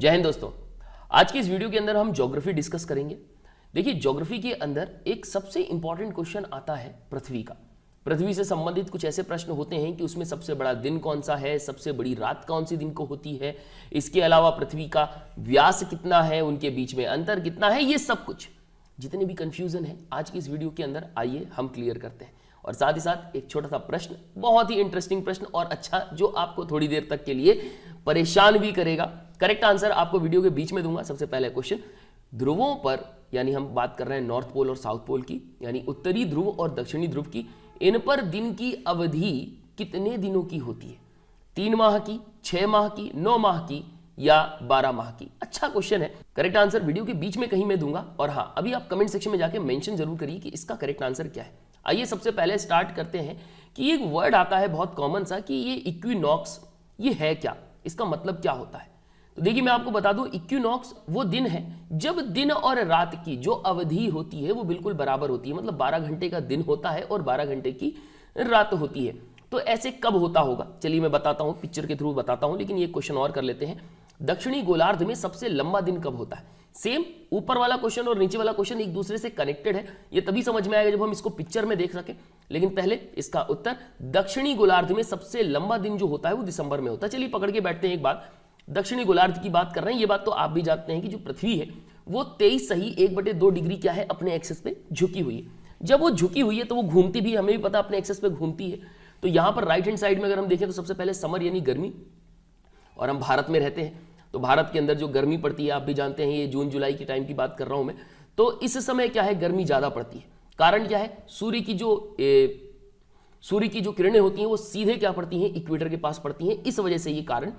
जय हिंद दोस्तों। आज की इस वीडियो के अंदर हम ज्योग्राफी डिस्कस करेंगे। देखिए, ज्योग्राफी के अंदर एक सबसे इंपॉर्टेंट क्वेश्चन आता है पृथ्वी का। पृथ्वी से संबंधित कुछ ऐसे प्रश्न होते हैं कि उसमें सबसे बड़ा दिन कौन सा है, सबसे बड़ी रात कौन सी दिन को होती है, इसके अलावा पृथ्वी का व्यास कितना है, उनके बीच में अंतर कितना है, ये सब कुछ जितने भी कंफ्यूजन है आज की इस वीडियो के अंदर आइए हम क्लियर करते हैं। और साथ ही साथ एक छोटा सा प्रश्न, बहुत ही इंटरेस्टिंग प्रश्न और अच्छा, जो आपको थोड़ी देर तक के लिए परेशान भी करेगा। करेक्ट आंसर आपको वीडियो के बीच में दूंगा। सबसे पहले क्वेश्चन, ध्रुवों पर, यानी हम बात कर रहे हैं नॉर्थ पोल और साउथ पोल की, यानी उत्तरी ध्रुव और दक्षिणी ध्रुव की, इन पर दिन की अवधि कितने दिनों की होती है? 3 माह की, 6 माह की, 9 माह की या 12 माह की? अच्छा क्वेश्चन है। करेक्ट आंसर वीडियो के बीच में कहीं मैं दूंगा। और हाँ, अभी आप कमेंट सेक्शन में जाके मेंशन जरूर करिए कि इसका करेक्ट आंसर क्या है। आइए सबसे पहले स्टार्ट करते हैं कि एक वर्ड आता है बहुत कॉमन सा कि ये इक्विनॉक्स, ये है क्या, इसका मतलब क्या होता है? तो देखिए मैं आपको बता दूं, इक्विनॉक्स वो दिन है जब दिन और रात की जो अवधि होती है वो बिल्कुल बराबर होती है। मतलब 12 घंटे का दिन होता है और 12 घंटे की रात होती है। तो ऐसे कब होता होगा, चलिए मैं बताता हूं, पिक्चर के थ्रू बताता हूं। लेकिन ये क्वेश्चन और कर लेते हैं, दक्षिणी गोलार्ध में सबसे लंबा दिन कब होता है? सेम ऊपर वाला क्वेश्चन और नीचे वाला क्वेश्चन एक दूसरे से कनेक्टेड है। ये तभी समझ में आएगा जब हम इसको पिक्चर में देख सके। लेकिन पहले इसका उत्तर, दक्षिणी गोलार्ध में सबसे लंबा दिन जो होता है वो दिसंबर में होता है। चलिए पकड़ के बैठते हैं एक बात। दक्षिणी गोलार्ध की बात कर रहे हैं, ये बात तो आप भी जानते हैं कि जो पृथ्वी है वो 23 सही 1/2 डिग्री क्या है, अपने एक्सेस पे झुकी हुई है। जब वो झुकी हुई है तो वो घूमती भी, हमें भी पता, अपने एक्सेस पे घूमती है। तो यहां पर राइट हैंड साइड में अगर हम देखें तो सबसे पहले समर यानी गर्मी, और हम भारत में रहते हैं तो भारत के अंदर जो गर्मी पड़ती है आप भी जानते हैं, ये जून जुलाई की टाइम की बात कर रहा हूं मैं। तो इस समय क्या है, गर्मी ज्यादा पड़ती है। कारण क्या है, सूर्य की जो किरणें होती हैं वो सीधे क्या पड़ती हैं, इक्वेटर के पास पड़ती हैं, इस वजह से ये कारण।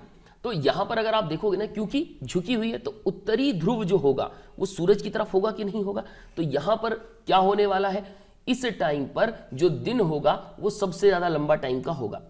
तो यहां पर अगर आप देखोगे ना, क्योंकि झुकी हुई है तो उत्तरी ध्रुव जो होगा वो सूरज की तरफ होगा कि नहीं होगा? तो यहां पर क्या होने वाला है, इस टाइम पर जो दिन होगा वो सबसे ज्यादा लंबा टाइम का होगा।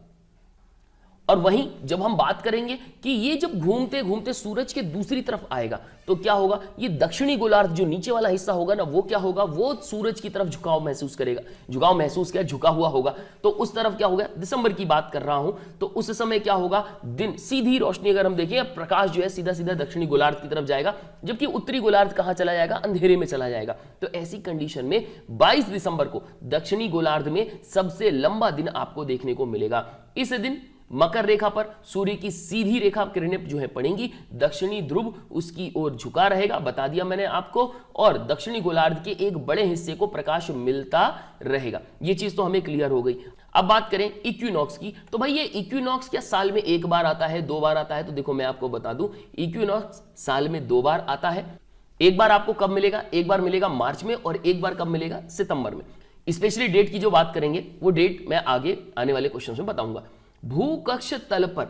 और वहीं जब हम बात करेंगे कि ये जब घूमते घूमते सूरज के दूसरी तरफ आएगा तो क्या होगा, ये दक्षिणी गोलार्ध जो नीचे वाला हिस्सा होगा ना, वो क्या होगा, वो सूरज की तरफ झुकाव महसूस करेगा। झुकाव महसूस क्या, झुका हुआ होगा। तो उस तरफ क्या होगा, दिसंबर की बात कर रहा हूं, तो उस समय क्या होगा, दिन सीधी रोशनी अगर हम देखें, प्रकाश जो है सीधा सीधा दक्षिणी गोलार्ध की तरफ जाएगा, जबकि उत्तरी गोलार्ध कहां चला जाएगा, अंधेरे में चला जाएगा। तो ऐसी कंडीशन में 22 दिसंबर को दक्षिणी गोलार्ध में सबसे लंबा दिन आपको देखने को मिलेगा। इस दिन मकर रेखा पर सूर्य की सीधी रेखा किरणें जो है पड़ेंगी, दक्षिणी ध्रुव उसकी ओर झुका रहेगा, बता दिया मैंने आपको, और दक्षिणी गोलार्ध के एक बड़े हिस्से को प्रकाश मिलता रहेगा। ये चीज तो हमें क्लियर हो गई। अब बात करें इक्विनॉक्स की, तो भाई ये इक्विनॉक्स क्या साल में 1 बार आता है, 2 बार आता है? तो देखो मैं आपको बता दूं, इक्विनॉक्स साल में 2 बार आता है। एक बार आपको कब मिलेगा, एक बार मिलेगा मार्च में, और एक बार कब मिलेगा, सितंबर में। स्पेशली डेट की जो बात करेंगे वो डेट मैं आगे आने वाले क्वेश्चन में बताऊंगा। भूकक्ष तल पर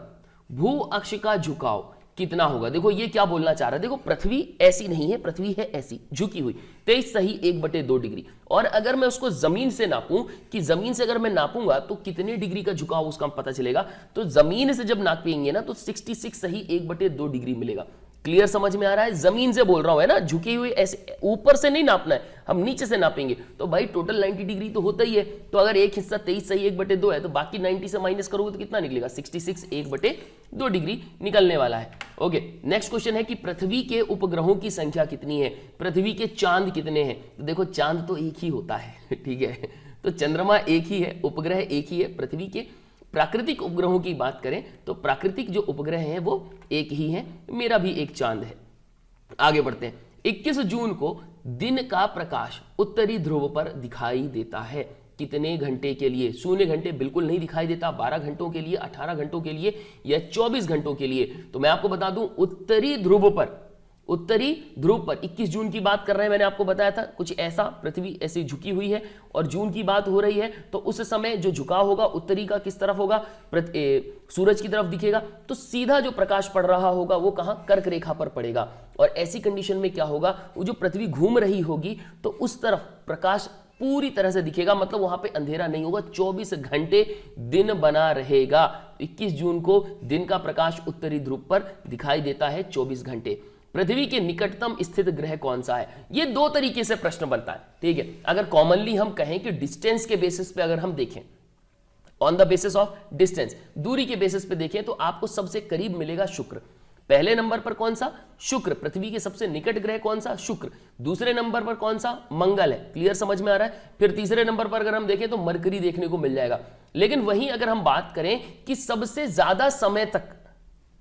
भू अक्ष का झुकाव कितना होगा? देखो ये क्या बोलना चाह रहा है, देखो पृथ्वी ऐसी नहीं है, पृथ्वी है ऐसी झुकी हुई, 23 सही 1/2 डिग्री। और अगर मैं उसको जमीन से नापूं, कि जमीन से अगर मैं नापूंगा तो कितने डिग्री का झुकाव उसका पता चलेगा, तो जमीन से जब नापेंगे ना तो 66 सही 1/2 डिग्री मिलेगा। क्लियर समझ में आ रहा है? जमीन से बोल रहा हूं, है ना, झुकी हुई, ऐसे ऊपर से नहीं नापना है, हम नीचे से नापेंगे तो भाई टोटल 90 डिग्री तो होता ही है। तो अगर एक हिस्सा 23 सही 1/2 है तो बाकी 90 से माइनस करोगे तो कितना निकलेगा, 66 1/2 डिग्री निकलने वाला है। ओके, नेक्स्ट क्वेश्चन है कि पृथ्वी के उपग्रहों की संख्या कितनी है, पृथ्वी के चांद कितने हैं? तो देखो चांद तो एक ही होता है ठीक है, तो चंद्रमा एक ही है, उपग्रह एक ही है। पृथ्वी के प्राकृतिक उपग्रहों की बात करें तो प्राकृतिक जो उपग्रह हैं वो एक ही हैं, मेरा भी एक चांद है। आगे बढ़ते हैं। 21 जून को दिन का प्रकाश उत्तरी ध्रुव पर दिखाई देता है, कितने घंटे के लिए? 0 घंटे बिल्कुल नहीं दिखाई देता, 12 घंटों के लिए, 18 घंटों के लिए या 24 घंटों के लिए? तो मैं आपको बता दूं, उत्तरी ध्रुव पर 21 जून की बात कर रहे हैं, मैंने आपको बताया था कुछ ऐसा, पृथ्वी ऐसी झुकी हुई है और जून की बात हो रही है, तो उस समय जो झुकाव होगा उत्तरी का किस तरफ होगा, सूरज की तरफ दिखेगा। तो सीधा जो प्रकाश पड़ रहा होगा वो कहां, कर्क रेखा पर पड़ेगा। और ऐसी कंडीशन में क्या होगा, वो जो पृथ्वी घूम रही होगी तो उस तरफ प्रकाश पूरी तरह से दिखेगा, मतलब वहां पे अंधेरा नहीं होगा, 24 घंटे दिन बना रहेगा। 21 जून को दिन का प्रकाश उत्तरी ध्रुव पर दिखाई देता है 24 घंटे। पृथ्वी के निकटतम स्थित ग्रह कौन सा है? ये 2 तरीके से प्रश्न बनता है, ठीक है। अगर कॉमनली हम कहें कि डिस्टेंस के बेसिस पे अगर हम देखें, on the basis of distance, दूरी के बेसिस पे देखें, तो आपको सबसे करीब मिलेगा शुक्र। पहले नंबर पर कौन सा? शुक्र, पृथ्वी के सबसे निकट ग्रह कौन सा? शुक्र। दूसरे नंबर पर कौन सा? मंगल है। क्लियर, समझ में आ रहा है? फिर तीसरे नंबर पर अगर हम देखें तो मरकरी देखने को मिल जाएगा। लेकिन वहीं अगर हम बात करें कि सबसे ज्यादा समय तक,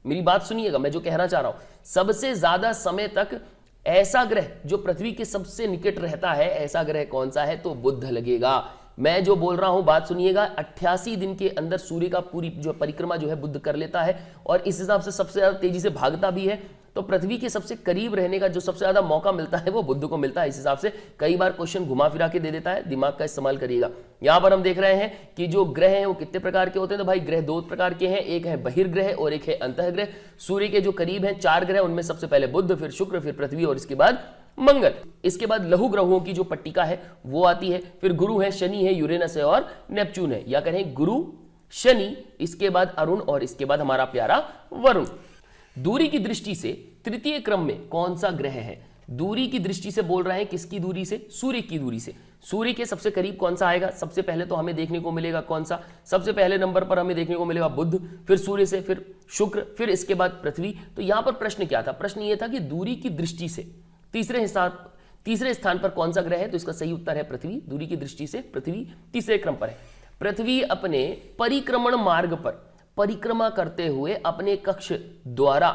मेरी बात सुनिएगा मैं जो कहना चाह रहा हूं, सबसे ज्यादा समय तक ऐसा ग्रह जो पृथ्वी के सबसे निकट रहता है, ऐसा ग्रह कौन सा है? तो बुध लगेगा। मैं जो बोल रहा हूं बात सुनिएगा, 88 दिन के अंदर सूर्य का पूरी जो परिक्रमा जो है बुध कर लेता है और इस हिसाब से सबसे ज्यादा तेजी से भागता भी है। तो पृथ्वी के सबसे करीब रहने का जो सबसे ज्यादा मौका मिलता है वो बुध को मिलता है। इस हिसाब से कई बार क्वेश्चन घुमा फिरा के दे देता है, दिमाग का इस्तेमाल करिएगा। यहां पर हम देख रहे हैं कि जो ग्रह हैं वो कितने प्रकार के होते हैं। तो भाई ग्रह दो प्रकार के हैं, एक है बहिर्ग्रह और एक है अंतःग्रह। सूर्य के जो करीब हैं 4 ग्रह, उनमें सबसे पहले बुध, फिर शुक्र, फिर पृथ्वी और इसके बाद मंगल। इसके बाद लघु ग्रहों की जो पट्टिका है वो आती है। फिर गुरु है, शनि है, यूरेनस है और नेपच्यून है, या कहें गुरु, शनि, इसके बाद अरुण और इसके बाद हमारा प्यारा वरुण। दूरी की दृष्टि से तृतीय क्रम में कौन सा ग्रह है? दूरी की दृष्टि से बोल रहे हैं, किसकी दूरी से? सूर्य की दूरी से। सूर्य के सबसे करीब कौन सा आएगा? सबसे पहले तो हमें देखने को मिलेगा कौन सा? सबसे पहले नंबर पर हमें देखने को मिलेगा बुध, फिर सूर्य से, फिर शुक्र, फिर इसके बाद पृथ्वी। तो यहां पर प्रश्न क्या था? प्रश्न यह था कि दूरी की दृष्टि से तीसरे स्थान पर कौन सा ग्रह है? तो इसका सही उत्तर है पृथ्वी। दूरी की दृष्टि से पृथ्वी तीसरे क्रम पर है। पृथ्वी अपने परिक्रमण मार्ग पर परिक्रमा करते हुए अपने कक्ष द्वारा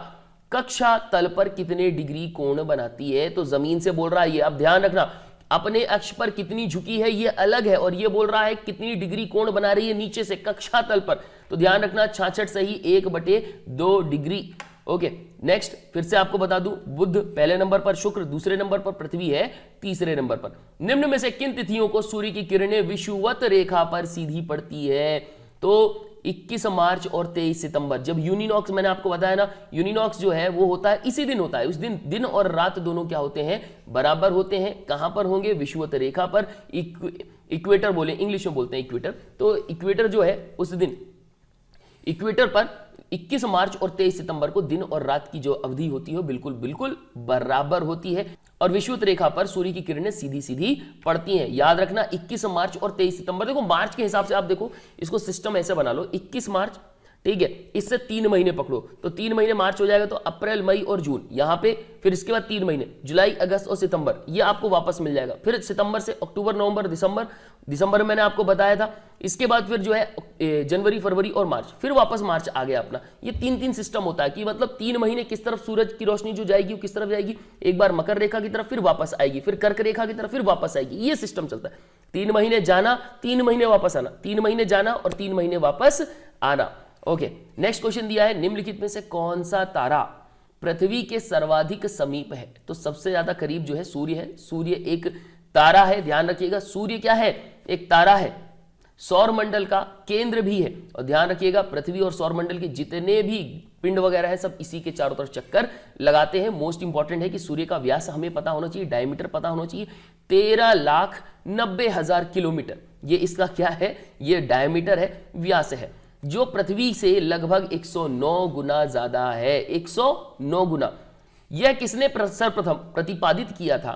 कक्षा तल पर कितने डिग्री कोण बनाती है? तो जमीन से बोल रहा है ये, अब ध्यान रखना, अपने अक्ष पर कितनी झुकी है ये अलग है, और ये बोल रहा है कितनी डिग्री कोण बना रही है नीचे से कक्षा तल पर। तो ध्यान रखना 66 सही 1/2 डिग्री। ओके, नेक्स्ट फिर से आपको बता दूं, बुध पहले नंबर पर, शुक्र दूसरे नंबर पर, पृथ्वी है तीसरे नंबर पर। निम्न में से किन तिथियों को सूर्य की किरणें विषुवत रेखा पर सीधी पड़ती है? तो 21 मार्च और 23 सितंबर, जब यूनिनॉक्स, मैंने आपको बताया ना, यूनिनॉक्स जो है वो होता है इसी दिन होता है। उस दिन दिन और रात दोनों क्या होते हैं? बराबर होते हैं। कहां पर होंगे? विषुवत रेखा पर। इक्वेटर बोले, इंग्लिश में बोलते हैं इक्वेटर। तो इक्वेटर जो है उस दिन इक्वेटर पर 21 मार्च और 23 सितंबर को दिन और रात की जो अवधि होती है बिल्कुल बिल्कुल बराबर होती है, और विषुवत रेखा पर सूर्य की किरणें सीधी सीधी पड़ती हैं। याद रखना 21 मार्च और 23 सितंबर। देखो मार्च के हिसाब से आप देखो, इसको सिस्टम ऐसे बना लो, 21 मार्च, ठीक है, इससे 3 महीने पकड़ो, तो 3 महीने मार्च हो जाएगा, तो अप्रैल, मई और जून यहां पे, फिर इसके बाद 3 महीने जुलाई, अगस्त और सितंबर, ये आपको वापस मिल जाएगा। फिर सितंबर से अक्टूबर, नवंबर, दिसंबर मैंने आपको बताया था। इसके बाद फिर जो है जनवरी, फरवरी और मार्च, फिर वापस मार्च आ गया अपना। ये 3-3 सिस्टम होता है कि मतलब 3 महीने किस तरफ सूरज की रोशनी जो जाएगी वो किस तरफ जाएगी? एक बार मकर रेखा की तरफ, फिर वापस आएगी, फिर कर्क रेखा की तरफ, फिर वापस आएगी। ये सिस्टम चलता है। 3 महीने जाना, 3 महीने वापस आना, 3 महीने जाना और 3 महीने वापस आना। ओके, नेक्स्ट क्वेश्चन दिया है, निम्नलिखित में से कौन सा तारा पृथ्वी के सर्वाधिक समीप है? तो सबसे ज्यादा करीब जो है सूर्य है। सूर्य एक तारा है, ध्यान रखिएगा, सूर्य क्या है? एक तारा है, सौर मंडल का केंद्र भी है। और ध्यान रखिएगा पृथ्वी और सौर मंडल के जितने भी पिंड वगैरह है सब इसी के चारों तरफ चक्कर लगाते हैं। मोस्ट इंपॉर्टेंट है कि सूर्य का व्यास हमें पता होना चाहिए, डायमीटर पता होना चाहिए, 13,90,000 किलोमीटर। ये इसका क्या है? ये डायमीटर है, व्यास है, जो पृथ्वी से लगभग 109 गुना ज्यादा है। 109 गुना। यह किसने सर्वप्रथम प्रतिपादित किया था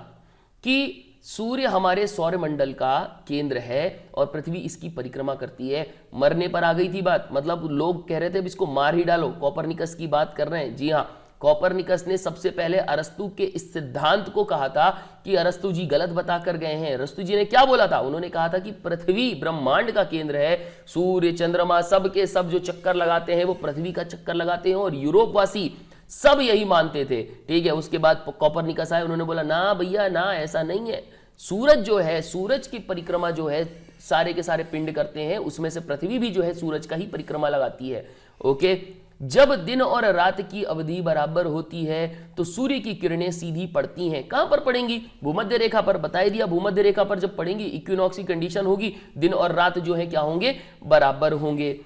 कि सूर्य हमारे सौरमंडल का केंद्र है और पृथ्वी इसकी परिक्रमा करती है? मरने पर आ गई थी बात, मतलब लोग कह रहे थे इसको मार ही डालो। कोपरनिकस की बात कर रहे हैं। जी हां, कोपरनिकस ने सबसे पहले अरस्तु के इस सिद्धांत को कहा था कि अरस्तु जी गलत बता कर गए हैं। अरस्तु जी ने क्या बोला था? उन्होंने कहा था कि पृथ्वी ब्रह्मांड का केंद्र है, सूर्य चंद्रमा सब के सब जो चक्कर लगाते हैं वो पृथ्वी का चक्कर लगाते हैं, और यूरोप वासी सब यही मानते थे। ठीक है, उसके बाद कोपरनिकस आए, उन्होंने बोला ना भैया ना, ऐसा नहीं है। सूरज जो है, सूरज की परिक्रमा जो है सारे के सारे पिंड करते हैं, उसमें से पृथ्वी भी जो है सूरज का ही परिक्रमा लगाती है। ओके, जब दिन और रात की अवधि बराबर होती है तो सूर्य की किरणें सीधी पड़ती हैं। कहां पर पड़ेंगी? भूमध्य रेखा पर। बता दिया, भूमध्य रेखा पर जब पड़ेंगी इक्विनॉक्स की कंडीशन होगी, दिन और रात जो है क्या होंगे? बराबर होंगे।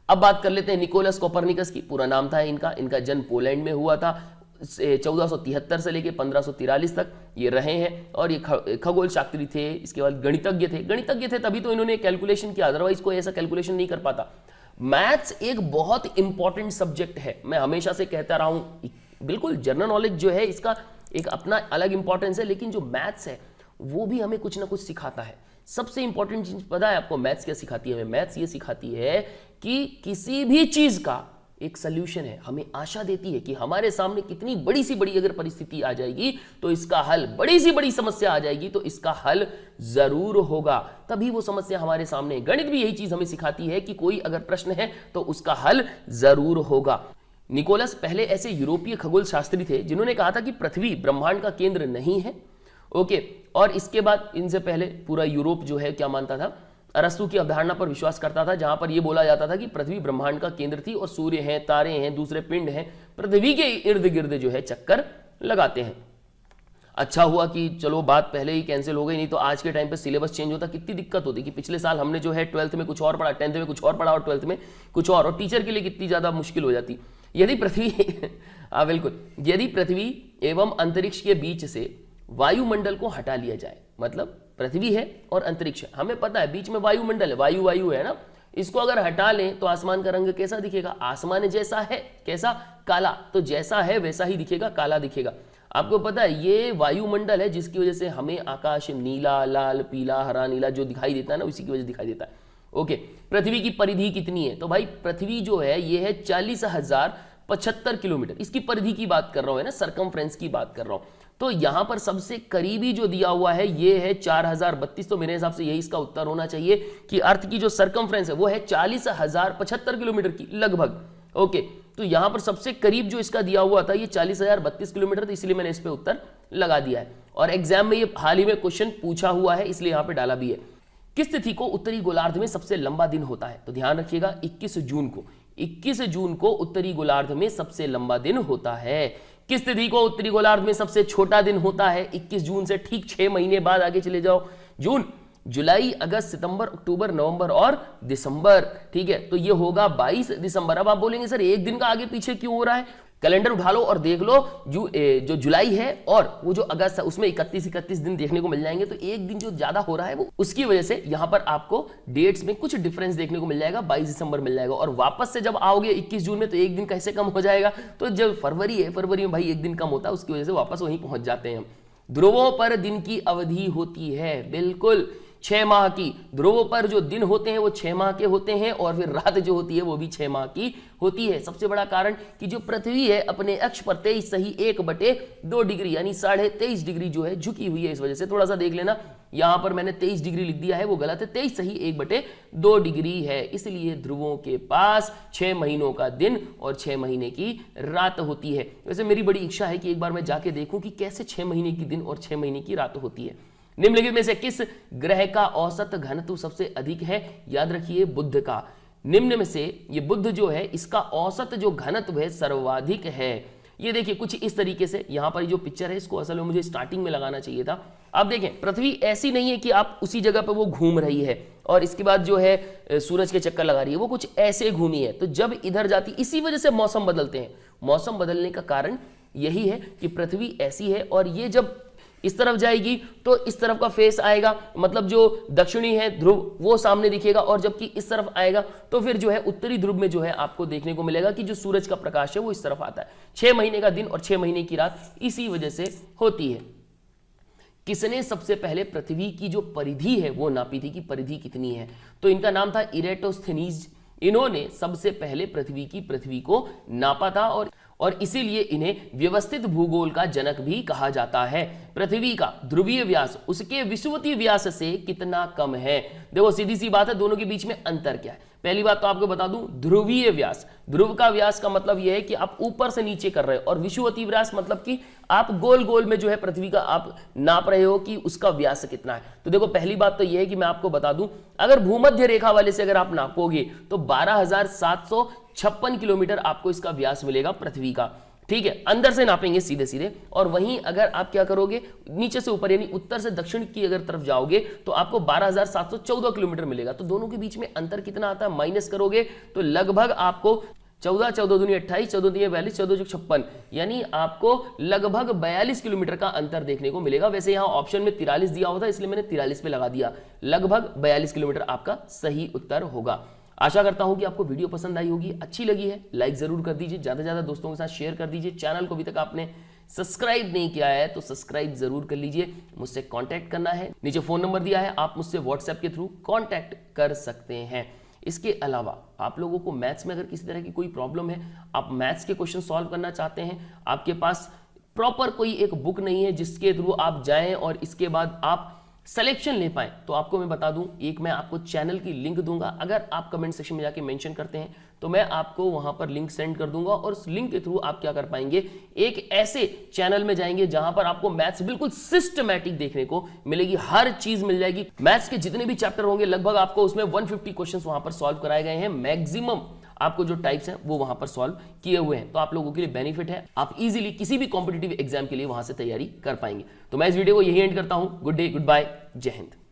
अब बात कर लेते हैं निकोलस कोपरनिकस की। पूरा नाम था इनका जन्म पोलैंड में हुआ था। 1473 से लेके 1543 तक ये रहे हैं, और ये खगोल शास्त्री थे। इसके बाद गणितज्ञ थे तभी तो इन्होंने कैलकुलेशन किया, अदरवाइज कोई ऐसा कैलकुलेशन नहीं कर पाता। मैथ्स एक बहुत इंपॉर्टेंट सब्जेक्ट है, मैं हमेशा से कहता रहा हूं। बिल्कुल जनरल नॉलेज जो है इसका एक अपना अलग इंपॉर्टेंस है, लेकिन जो मैथ्स है वो भी हमें कुछ ना कुछ सिखाता है। सबसे इंपॉर्टेंट चीज पता है आपको मैथ्स क्या सिखाती है? हमें मैथ्स ये सिखाती है कि किसी भी चीज का एक सल्यूशन है, हमें आशा देती है कि हमारे सामने कितनी बड़ी सी बड़ी अगर परिस्थिति आ जाएगी तो इसका हल, बड़ी सी बड़ी समस्या आ जाएगी तो इसका हल जरूर होगा, तभी वो समस्या हमारे सामने। गणित भी यही चीज हमें सिखाती है कि कोई अगर प्रश्न है तो उसका हल जरूर होगा। निकोलस पहले ऐसे यूरोपीय खगोल शास्त्री थे जिन्होंने कहा था कि पृथ्वी ब्रह्मांड का केंद्र नहीं है। ओके, और इसके बाद इनसे पहले पूरा यूरोप जो है क्या मानता था, अरस्तु की अवधारणा पर विश्वास करता था, जहां पर यह बोला जाता था कि पृथ्वी ब्रह्मांड का केंद्र थी और सूर्य हैं, तारे हैं, दूसरे पिंड हैं, पृथ्वी के इर्द गिर्द जो है चक्कर लगाते हैं। अच्छा हुआ कि चलो बात पहले ही कैंसिल हो गई, नहीं तो आज के टाइम पे सिलेबस चेंज होता कितनी दिक्कत होती कि पिछले साल हमने जो है 12th में कुछ और पढ़ा, 10th में कुछ और पढ़ा और 12th में कुछ और टीचर के लिए कितनी ज्यादा मुश्किल हो जाती। यदि पृथ्वी हाँ बिल्कुल, यदि पृथ्वी एवं अंतरिक्ष के बीच से वायुमंडल को हटा लिया जाए, मतलब पृथ्वी है और अंतरिक्ष है, हमें पता है बीच में वायुमंडल है, वायु है ना, इसको अगर हटा लें तो आसमान का रंग कैसा दिखेगा, आसमान जैसा है, कैसा, काला, तो जैसा है वैसा ही दिखेगा, काला दिखेगा। आपको पता है ये वायुमंडल है जिसकी वजह से हमें आकाश नीला, लाल, पीला, हरा, नीला जो दिखाई देता है ना, उसी की वजह से दिखाई देता है। ओके, पृथ्वी की परिधि कितनी है, तो भाई पृथ्वी जो है ये है 40,075 किलोमीटर, इसकी परिधि की बात कर रहा हूं, है ना, सरकमफ्रेंस की बात कर रहा हूं। तो यहां पर सबसे करीबी जो दिया हुआ है ये है 4032, तो मेरे हिसाब से यही इसका उत्तर होना चाहिए कि अर्थ की जो सरकमफ्रेंस है वो है 40,075 किलोमीटर की लगभग। ओके, तो यहां पर सबसे करीब जो इसका दिया हुआ था ये 40,032 किलोमीटर, तो इसलिए मैंने इस पे उत्तर लगा दिया है और एग्जाम में ये हाल ही में क्वेश्चन पूछा हुआ है इसलिए यहां पे डाला भी है। किस तिथि को उत्तरी गोलार्ध में सबसे लंबा दिन होता है, तो ध्यान रखिएगा 21 जून को, 21 जून को उत्तरी गोलार्ध में सबसे लंबा दिन होता है। किस तिथि को उत्तरी गोलार्ध में सबसे छोटा दिन होता है, 21 जून से ठीक 6 महीने बाद आगे चले जाओ, जून, जुलाई, अगस्त, सितंबर, अक्टूबर, नवंबर और दिसंबर। ठीक है, तो ये होगा 22 दिसंबर। अब आप बोलेंगे सर एक दिन का आगे पीछे क्यों हो रहा है, कैलेंडर उठा लो और देख लो, जो जुलाई है और वो जो अगस्त है उसमें 31 दिन देखने को मिल जाएंगे, तो एक दिन जो ज्यादा हो रहा है वो उसकी वजह से यहां पर आपको डेट्स में कुछ डिफरेंस देखने को मिल जाएगा, 22 दिसंबर मिल जाएगा। और वापस से जब आओगे 21 जून में तो एक दिन कैसे कम हो जाएगा, तो जब फरवरी है, फरवरी में भाई एक दिन कम होता है, उसकी वजह से वापस वहीं पहुंच जाते हैं हम। ध्रुवों पर दिन की अवधि होती है बिल्कुल 6 माह की, ध्रुवों पर जो दिन होते हैं वो 6 माह के होते हैं और फिर रात जो होती है वो भी 6 माह की होती है। सबसे बड़ा कारण कि जो पृथ्वी है अपने अक्ष पर 23.1/2 डिग्री यानी 23.5 डिग्री जो है झुकी हुई है, इस वजह से थोड़ा सा देख लेना, यहां पर मैंने 23 डिग्री लिख दिया है वो गलत है, 23.1/2 डिग्री है, इसलिए ध्रुवों के पास 6 महीनों का दिन और 6 महीने की रात होती है। वैसे मेरी बड़ी इच्छा है कि एक बार मैं जाके देखूं कि कैसे 6 महीने की दिन और 6 महीने की रात होती है। निम्नलिखित में से किस ग्रह का औसत घनत्व सबसे अधिक है, याद रखिए बुध का। निम्न में से ये बुध जो है इसका औसत जो घनत्व है सर्वाधिक है। ये देखिए कुछ इस तरीके से, यहां पर जो पिक्चर है इसको असल में मुझे स्टार्टिंग में लगाना चाहिए था। आप देखें पृथ्वी ऐसी नहीं है कि आप उसी जगह पर वो घूम रही है और इसके बाद जो है सूरज के चक्कर लगा रही है, वो कुछ ऐसे घूमी है, तो जब इधर जाती, इसी वजह से मौसम बदलते हैं। मौसम बदलने का कारण यही है कि पृथ्वी ऐसी है और ये जब इस तरफ जाएगी तो इस तरफ का फेस आएगा, मतलब जो दक्षिणी है ध्रुव वो सामने दिखेगा, और जबकि इस तरफ आएगा तो फिर जो है उत्तरी ध्रुव में जो है आपको देखने को मिलेगा कि जो सूरज का प्रकाश है वो इस तरफ आता है। 6 महीने का दिन और 6 महीने की रात इसी वजह से होती है। किसने सबसे पहले पृथ्वी की जो परिधि है वो नापी थी कि परिधि कितनी है, तो इनका नाम था इरेटोस्थेनीज। इन्होंने सबसे पहले पृथ्वी को नापा था और इसीलिए इन्हें व्यवस्थित भूगोल का जनक भी कहा जाता है। पृथ्वी का ध्रुवीय व्यास उसके विषुवतीय व्यास से कितना कम है, देखो सीधी सी बात है, दोनों के बीच में अंतर क्या है। पहली बात तो आपको बता दूं, ध्रुवीय व्यास, ध्रुव का व्यास का मतलब यह है कि आप ऊपर से नीचे कर रहे हो, और विषुवतीय व्यास मतलब कि आप गोल गोल में जो है पृथ्वी का आप नाप रहे हो कि उसका व्यास कितना है। तो देखो पहली बात तो यह है कि मैं आपको बता दूं, अगर भूमध्य रेखा वाले से अगर आप नापोगे तो 12,756 किलोमीटर आपको इसका व्यास मिलेगा पृथ्वी का। ठीक है, अंदर से नापेंगे सीधे सीधे, और वहीं अगर आप क्या करोगे नीचे से ऊपर यानी उत्तर से दक्षिण की अगर तरफ जाओगे तो आपको 12,714 किलोमीटर मिलेगा। तो दोनों के बीच में अंतर कितना आता है, माइनस करोगे तो लगभग आपको 14, 14 दूनी 28, 14 दूनी 42, 14 दूनी 56, यानी आपको लगभग 42 किलोमीटर का अंतर देखने को मिलेगा। वैसे यहाँ ऑप्शन में 43 दिया हुआ था इसलिए मैंने 43 पे लगा दिया, लगभग 42 किलोमीटर आपका सही उत्तर होगा। आशा करता हूं कि आपको वीडियो पसंद आई होगी, अच्छी लगी है लाइक जरूर कर दीजिए, ज्यादा से ज्यादा दोस्तों के साथ शेयर कर दीजिए। चैनल को अभी तक आपने सब्सक्राइब नहीं किया है तो सब्सक्राइब जरूर कर लीजिए। मुझसे कांटेक्ट करना है, नीचे फोन नंबर दिया है, आप मुझसे व्हाट्सएप के थ्रू कांटेक्ट कर सकते हैं। इसके अलावा आप लोगों को मैथ्स में अगर किसी तरह की कोई प्रॉब्लम है, आप मैथ्स के क्वेश्चन सॉल्व करना चाहते हैं, आपके पास प्रॉपर कोई एक बुक नहीं है जिसके थ्रू आप जाएं और इसके बाद आप सिलेक्शन ले पाए, तो आपको मैं बता दूं, एक मैं आपको चैनल की लिंक दूंगा। अगर आप कमेंट सेक्शन में जाके मेंशन करते हैं तो मैं आपको वहां पर लिंक सेंड कर दूंगा और उस लिंक के थ्रू आप क्या कर पाएंगे, एक ऐसे चैनल में जाएंगे जहां पर आपको मैथ्स बिल्कुल सिस्टमैटिक देखने को मिलेगी, हर चीज मिल जाएगी। मैथ्स के जितने भी चैप्टर होंगे लगभग आपको उसमें 150 क्वेश्चन वहां पर सॉल्व कराए गए हैं। मैक्सिमम आपको जो टाइप्स हैं वो वहां पर सॉल्व किए हुए हैं, तो आप लोगों के लिए बेनिफिट है, आप इजीली किसी भी कॉम्पिटिटिव एग्जाम के लिए वहां से तैयारी कर पाएंगे। तो मैं इस वीडियो को यही एंड करता हूं। गुड डे, गुड बाय, जय हिंद।